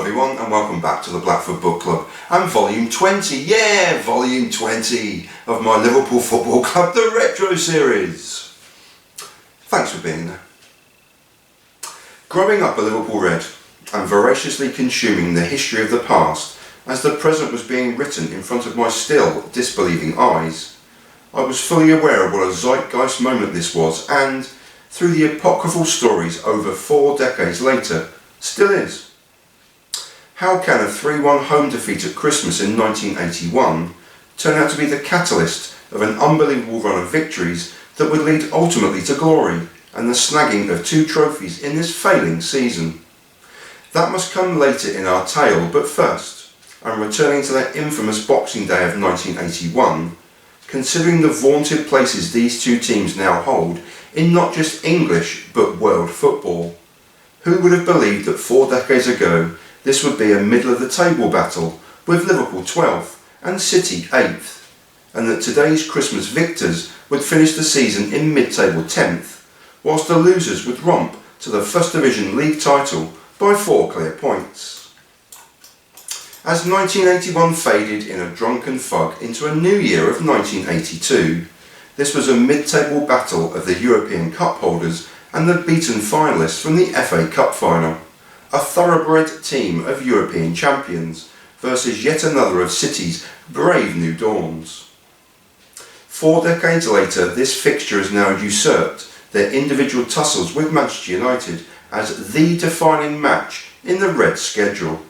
everyone, and welcome back to the Blackford Book Club and volume 20, volume 20 of my Liverpool Football Club, the Retro Series. Thanks for being there. Growing up a Liverpool Red and voraciously consuming the history of the past as the present was being written in front of my still disbelieving eyes, I was fully aware of what a Zeitgeist moment this was and, through the apocryphal stories over 4 decades later, still is. How can a 3-1 home defeat at Christmas in 1981 turn out to be the catalyst of an unbelievable run of victories that would lead ultimately to glory and the snagging of 2 trophies in this failing season? That must come later in our tale, but first, I'm returning to that infamous Boxing Day of 1981, considering the vaunted places these 2 teams now hold in not just English but world football. Who would have believed that 4 decades ago this would be a middle-of-the-table battle with Liverpool 12th and City 8th, and that today's Christmas victors would finish the season in mid-table 10th, whilst the losers would romp to the First Division League title by 4 clear points. As 1981 faded in a drunken fog into a new year of 1982, this was a mid-table battle of the European Cup holders and the beaten finalists from the FA Cup final. A thoroughbred team of European champions versus yet another of City's brave new dawns. 4 decades later, this fixture has now usurped their individual tussles with Manchester United as the defining match in the Red schedule.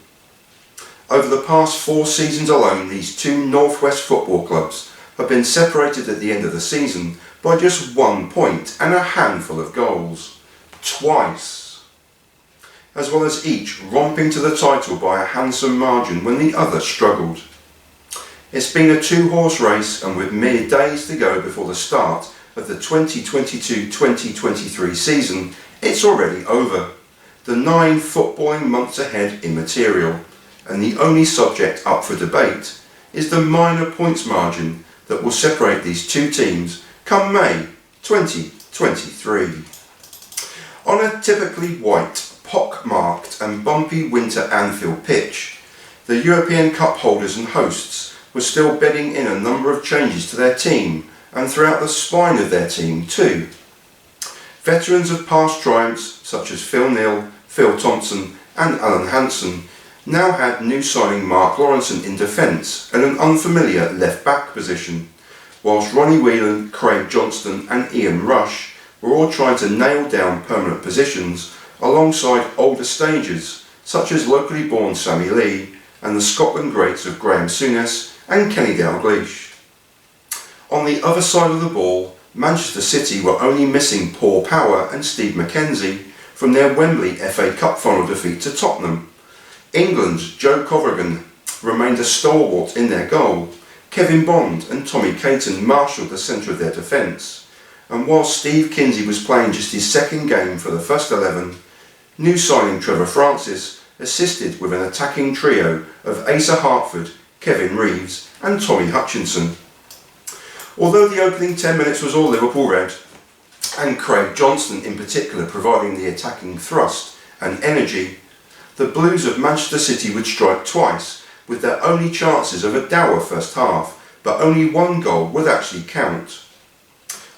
Over the past 4 seasons alone, these 2 Northwest football clubs have been separated at the end of the season by just 1 point and a handful of goals. Twice. As well as each romping to the title by a handsome margin when the other struggled. It's been a 2-horse race, and with mere days to go before the start of the 2022-2023 season, it's already over. The 9 footballing months ahead immaterial, and the only subject up for debate is the minor points margin that will separate these 2 teams come May 2023. On a typically white, pock-marked and bumpy winter Anfield pitch, the European Cup holders and hosts were still bedding in a number of changes to their team and throughout the spine of their team too. Veterans of past triumphs such as Phil Neal, Phil Thompson and Alan Hansen now had new signing Mark Lawrenson in defence and an unfamiliar left-back position, whilst Ronnie Whelan, Craig Johnston and Ian Rush were all trying to nail down permanent positions alongside older stagers such as locally born Sammy Lee and the Scotland greats of Graham Souness and Kenny Dalglish. On the other side of the ball, Manchester City were only missing Paul Power and Steve McKenzie from their Wembley FA Cup final defeat to Tottenham. England's Joe Covergan remained a stalwart in their goal. Kevin Bond and Tommy Caton marshalled the centre of their defence, and while Steve Kinsey was playing just his 2nd game for the first 11, new signing Trevor Francis assisted with an attacking trio of Asa Hartford, Kevin Reeves and Tommy Hutchinson. Although the opening 10 minutes was all Liverpool Red, and Craig Johnston in particular providing the attacking thrust and energy, the Blues of Manchester City would strike twice with their only chances of a dour first half, but only 1 goal would actually count.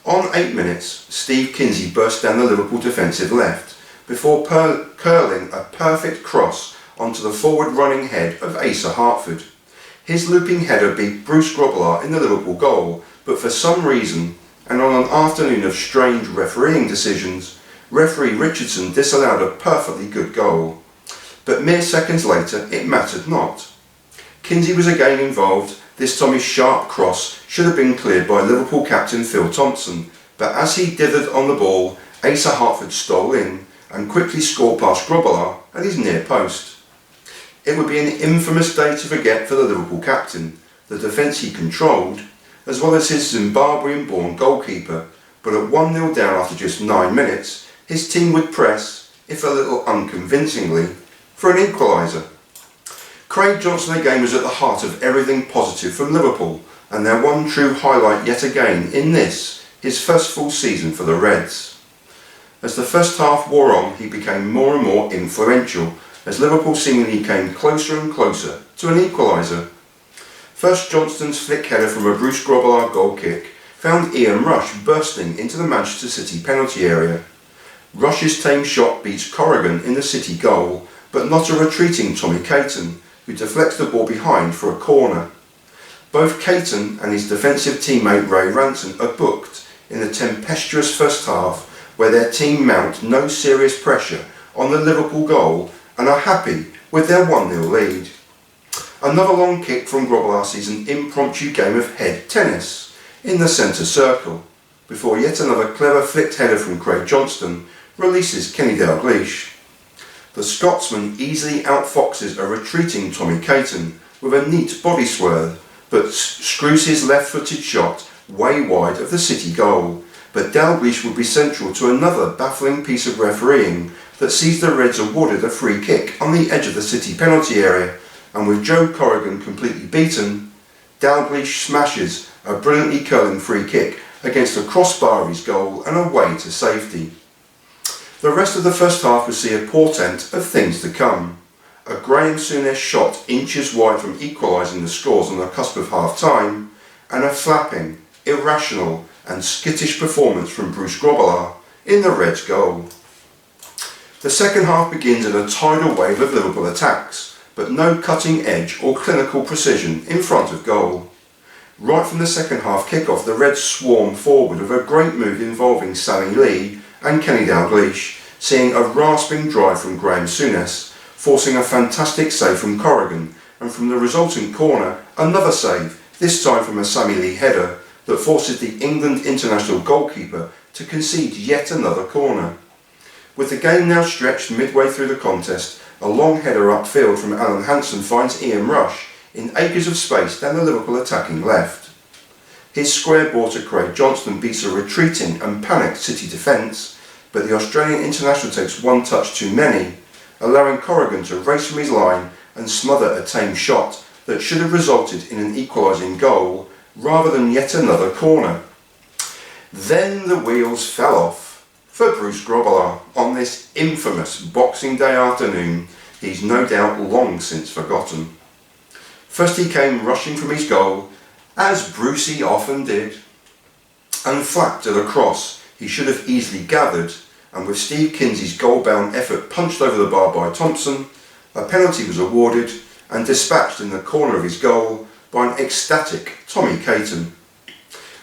On 8 minutes, Steve Kinsey burst down the Liverpool defensive left before curling a perfect cross onto the forward-running head of Asa Hartford. His looping header beat Bruce Grobbelaar in the Liverpool goal, but for some reason, and on an afternoon of strange refereeing decisions, referee Richardson disallowed a perfectly good goal. But mere seconds later, it mattered not. Kinsey was again involved. This time his sharp cross should have been cleared by Liverpool captain Phil Thompson, but as he dithered on the ball, Asa Hartford stole in and quickly scored past Grobbelaar at his near post. It would be an infamous day to forget for the Liverpool captain, the defence he controlled, as well as his Zimbabwean-born goalkeeper, but at 1-0 down after just 9 minutes, his team would press, if a little unconvincingly, for an equaliser. Craig Johnston again was at the heart of everything positive from Liverpool, and their one true highlight yet again in this, his first full season for the Reds. As the first half wore on, he became more and more influential as Liverpool seemingly came closer and closer to an equaliser. First, Johnston's flick header from a Bruce Grobbelaar goal kick found Ian Rush bursting into the Manchester City penalty area. Rush's tame shot beats Corrigan in the City goal, but not a retreating Tommy Caton, who deflects the ball behind for a corner. Both Caton and his defensive teammate Ray Ranson are booked in the tempestuous first half, where their team mount no serious pressure on the Liverpool goal and are happy with their 1-0 lead. Another long kick from Grobbelaar sees an impromptu game of head tennis in the centre circle, before yet another clever flicked header from Craig Johnston releases Kenny Dalglish. The Scotsman easily outfoxes a retreating Tommy Caton with a neat body swerve, but screws his left-footed shot way wide of the City goal. But Dalglish would be central to another baffling piece of refereeing that sees the Reds awarded a free kick on the edge of the City penalty area, and with Joe Corrigan completely beaten, Dalglish smashes a brilliantly curling free kick against the crossbar of his goal and away to safety. The rest of the first half will see a portent of things to come. A Graham Souness shot inches wide from equalising the scores on the cusp of half-time, and a flapping, irrational and skittish performance from Bruce Grobbelaar in the Reds' goal. The second half begins in a tidal wave of Liverpool attacks, but no cutting edge or clinical precision in front of goal. Right from the second half kick-off, the Reds swarm forward with a great move involving Sammy Lee and Kenny Dalglish, seeing a rasping drive from Graham Souness, forcing a fantastic save from Corrigan, and from the resultant corner, another save, this time from a Sammy Lee header, that forces the England international goalkeeper to concede yet another corner. With the game now stretched midway through the contest, a long header upfield from Alan Hansen finds Ian Rush in acres of space down the Liverpool attacking left. His square ball to Craig Johnston beats a retreating and panicked City defence, but the Australian international takes one touch too many, allowing Corrigan to race from his line and smother a tame shot that should have resulted in an equalising goal rather than yet another corner. Then the wheels fell off for Bruce Grobbelaar on this infamous Boxing Day afternoon he's no doubt long since forgotten. First he came rushing from his goal, as Brucey often did, and flapped at a cross he should have easily gathered, and with Steve Kinsey's goal-bound effort punched over the bar by Thompson, a penalty was awarded and dispatched in the corner of his goal by an ecstatic Tommy Caton.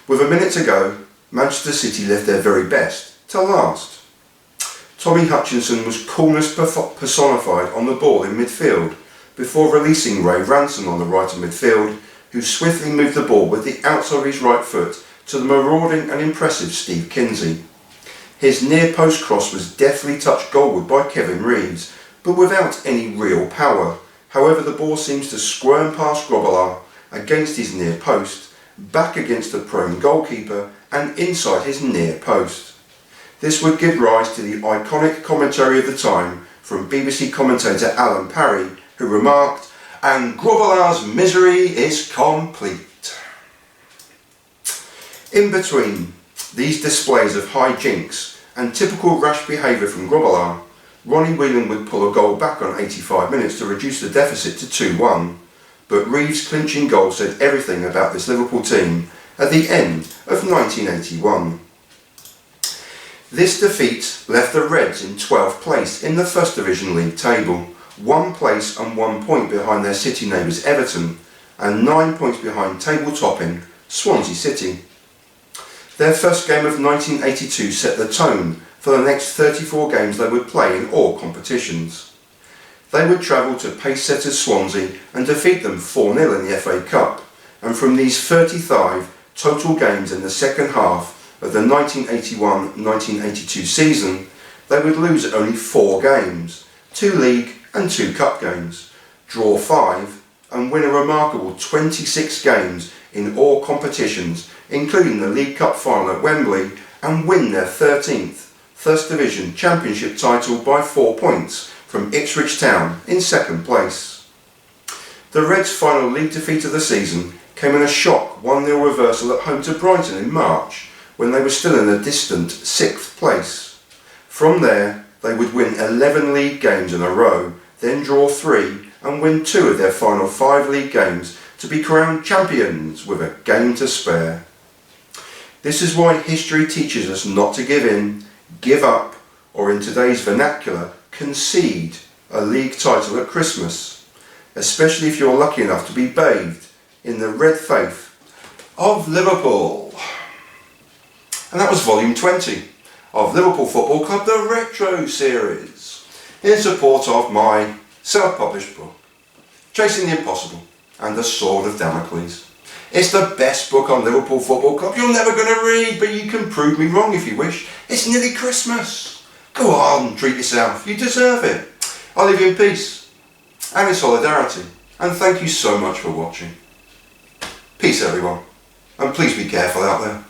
With a minute to go, Manchester City left their very best to last. Tommy Hutchinson was coolness personified on the ball in midfield, before releasing Ray Ranson on the right of midfield, who swiftly moved the ball with the outside of his right foot to the marauding and impressive Steve Kinsey. His near-post cross was deftly touched goalward by Kevin Reeves, but without any real power. However, the ball seems to squirm past Grobbelaar, against his near post, back against the prone goalkeeper and inside his near post. This would give rise to the iconic commentary of the time from BBC commentator Alan Parry, who remarked, "And Grobbelaar's misery is complete." In between these displays of high jinks and typical rash behaviour from Grobbelaar, Ronnie Whelan would pull a goal back on 85 minutes to reduce the deficit to 2-1. But Reeves' clinching goal said everything about this Liverpool team at the end of 1981. This defeat left the Reds in 12th place in the First Division League table, 1 place and 1 point behind their City neighbours Everton, and 9 points behind table-topping Swansea City. Their first game of 1982 set the tone for the next 34 games they would play in all competitions. They would travel to pace-setters Swansea and defeat them 4-0 in the FA Cup, and from these 35 total games in the second half of the 1981-1982 season, they would lose only 4 games, 2 league and 2 cup games, draw 5 and win a remarkable 26 games in all competitions, including the League Cup final at Wembley, and win their 13th First Division Championship title by 4 points from Ipswich Town in second place. The Reds' final league defeat of the season came in a shock 1-0 reversal at home to Brighton in March, when they were still in a distant 6th place. From there, they would win 11 league games in a row then draw 3 and win 2 of their final 5 league games to be crowned champions with a game to spare. This is why history teaches us not to give in, give up, or in today's vernacular, concede a league title at Christmas, especially if you're lucky enough to be bathed in the red faith of Liverpool. And that was volume 20 of Liverpool Football Club, the Retro Series, in support of my self-published book, Chasing the Impossible and the Sword of Damocles. It's the best book on Liverpool Football Club you're never going to read, but you can prove me wrong if you wish. It's nearly Christmas. Go on, treat yourself. You deserve it. I'll leave you in peace and in solidarity, and thank you so much for watching. Peace, everyone, and please be careful out there.